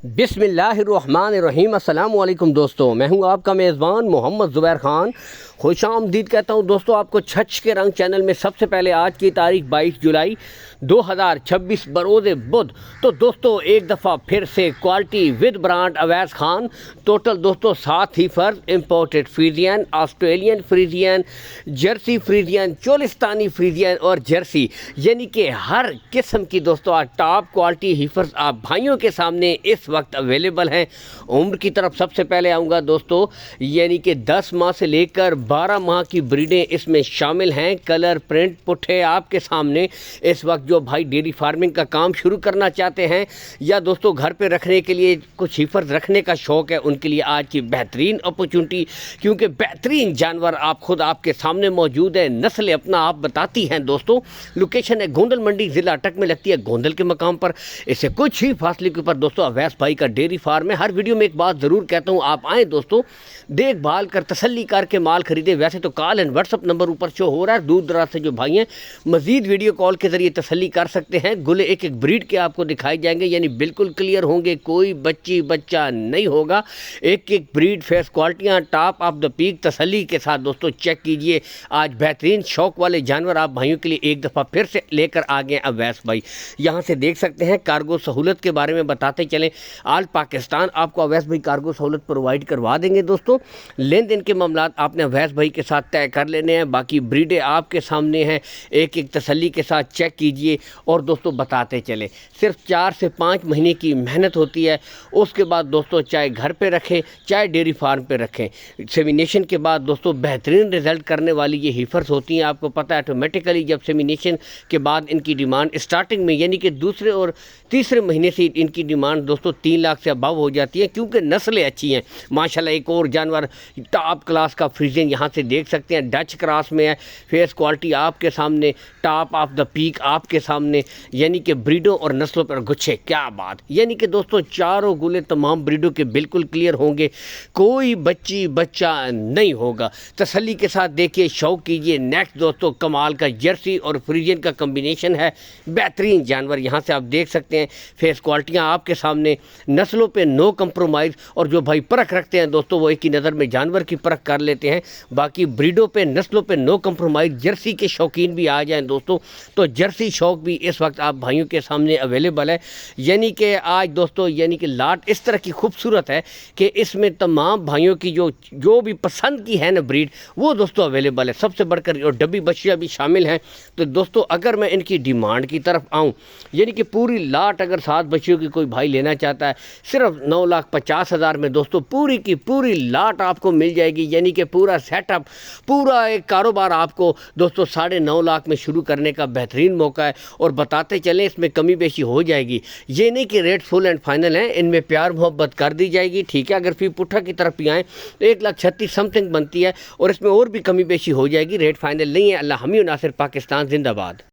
बिस्मिल्लाहिर्रहमानिर्रहीम। अस्सलाम वालेकुम दोस्तों, मैं हूं आपका मेज़बान मोहम्मद ज़ुबैर ख़ान। खुश आमदीद कहता हूं दोस्तों आपको छछ के रंग चैनल में। सबसे पहले आज की तारीख 22 जुलाई 2026 बरोज़ बुध। तो दोस्तों एक दफ़ा फिर से quality with brand Awais Khan. Total दोस्तों 7 ही फर्ज imported Friesian, Australian Friesian, Jersey Friesian, Cholistani Friesian और जर्सी, यानी कि हर किस्म की दोस्तों आज टॉप क्वालिटी हीफर्स आप भाइयों के सामने इस वक्त अवेलेबल हैं। उम्र की तरफ सबसे पहले आऊँगा दोस्तों, यानी कि 10 माह से लेकर 12 माह की ब्रीडें इसमें शामिल हैं। कलर प्रिंट पुट्ठे आपके सामने इस वक्त जो भाई डेयरी फार्मिंग का काम शुरू करना चाहते हैं या दोस्तों घर पे रखने के लिए कुछ हीफर्स रखने का शौक़ है, उनके लिए आज की बेहतरीन अपॉर्चुनिटी, क्योंकि बेहतरीन जानवर आप खुद आपके सामने मौजूद है। नस्ल अपना आप बताती हैं दोस्तों। लोकेशन है गोंदल मंडी, ज़िला अटक में लगती है, गोंदल के मकाम पर। इससे कुछ ही फासले के ऊपर दोस्तों अवैस भाई का डेयरी फार्म है। हर वीडियो में एक बात ज़रूर कहता हूँ, आप आएँ दोस्तों, देखभाल कर तसल्ली करके माल खरीदे। वैसे तो कॉल एंड व्हाट्सअप नंबर ऊपर शो हो रहा है। दूर दराज से जो भाई हैं मज़ीद वीडियो कॉल के ज़रिए तसल्ली कर सकते हैं। गुले एक एक ब्रीड के आपको दिखाए जाएंगे, यानी बिल्कुल क्लियर होंगे, कोई बच्चा नहीं होगा। एक एक ब्रीड फेस क्वालिटियाँ टॉप ऑफ द पीक तसल्ली के साथ दोस्तों चेक कीजिए। आज बेहतरीन शौक़ वाले जानवर आप भाइयों के लिए एक दफ़ा फिर से लेकर आ गए अवैस भाई। यहाँ से देख सकते हैं कार्गो सहूलत के बारे में बताते चलें। आल पाकिस्तान आपको अवैस भाई कार्गो सहूलत प्रोवाइड करवा देंगे दोस्तों। लेन देन के मामलात आपने अवैस भाई के साथ तय कर लेने हैं। बाकी ब्रीडें आपके सामने हैं, एक एक तसल्ली के साथ चेक कीजिए और दोस्तों बताते चलें। सिर्फ 4 से 5 महीने की मेहनत होती है। उसके बाद दोस्तों चाहे घर पे रखें चाहे डेयरी फार्म पे रखें, सेमिनेशन के बाद दोस्तों बेहतरीन रिजल्ट करने वाली ये हीफर्स होती हैं। आपको पता है ऑटोमेटिकली जब सेमिनेशन के बाद इनकी डिमांड स्टार्टिंग में, यानी कि दूसरे और तीसरे महीने से इनकी डिमांड दोस्तों 3 लाख से अबव हो जाती है, क्योंकि नस्लें अच्छी हैं माशाल्लाह। एक और जानवर टॉप क्लास का फ्रीजियन यहाँ से देख सकते हैं, डच क्रॉस में है। फेस क्वालिटी आपके सामने, टॉप ऑफ द पीक आपके सामने, यानी कि ब्रीडों और नस्लों पर गुच्छे, क्या बात। यानी कि दोस्तों चारों गुले तमाम ब्रीडों के बिल्कुल क्लियर होंगे, कोई बच्चा नहीं होगा। तसल्ली के साथ देखिए, शौक कीजिए। नेक्स्ट दोस्तों कमाल का जर्सी और फ्रीजियन का कम्बिनेशन है, बेहतरीन जानवर यहाँ से आप देख सकते हैं। फेस क्वालिटियाँ आपके सामने, नस्लों पे नो कंप्रोमाइज़। और जो भाई परख रखते हैं दोस्तों वो एक ही नज़र में जानवर की परख कर लेते हैं। बाकी ब्रीडों पे नस्लों पे नो कंप्रोमाइज़। जर्सी के शौकीन भी आ जाएं दोस्तों, तो जर्सी शौक भी इस वक्त आप भाइयों के सामने अवेलेबल है। यानी कि आज दोस्तों यानी कि लाट इस तरह की खूबसूरत है कि इसमें तमाम भाइयों की जो भी पसंद की है ना ब्रीड, वो दोस्तों अवेलेबल है। सबसे बढ़कर और डब्बी बच्चियाँ भी शामिल हैं। तो दोस्तों अगर मैं इनकी डिमांड की तरफ आऊँ, यानी कि पूरी लाट अगर 7 बच्चियों की कोई भाई लेना चाहता है, सिर्फ 9,50,000 में दोस्तों पूरी की पूरी लाट आपको मिल जाएगी। यानी कि पूरा सेटअप, पूरा एक कारोबार आपको दोस्तों 9.5 लाख में शुरू करने का बेहतरीन मौका है। और बताते चलें इसमें कमी बेशी हो जाएगी, ये नहीं कि रेट फुल एंड फाइनल है, इनमें प्यार मोहब्बत कर दी जाएगी, ठीक है। अगर फी पुट्ठा की तरफ भी आएँ तो 1,36,000 समथिंग बनती है और इसमें और भी कमी बेशी हो जाएगी, रेट फाइनल नहीं है। अल्लाह हमी नासिर, पाकिस्तान जिंदाबाद।